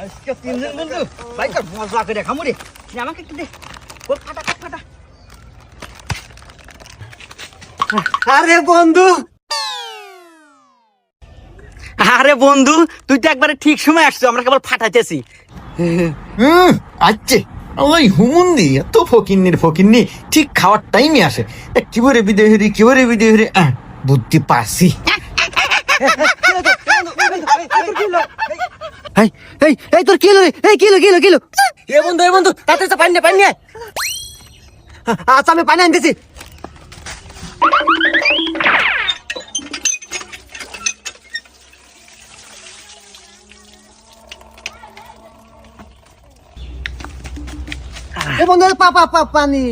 আজকে তিনজন বন্ধু বাইকার মজা করে খামু রে। আমাকে একটু দে, ওর ফাটা ফাটা। আরে বন্ধু, আরে বন্ধু, তুই তো একবারে ঠিক সময় আসছো, আমরা কেবল ফাটাইতেছি। আচ্ছা, ওই হুমুন্দি এত ফকিন্নি ঠিক খাওয়ার টাইমে আসে। কিবরে বিদেহরি বুদ্ধি পাসি। এই তোর কিলো রে, এই কিলো এ বন্ধু তাতে তো পানি নে। আচ্ছা আমি পানি আনতেছি। এ বন্ধু পানি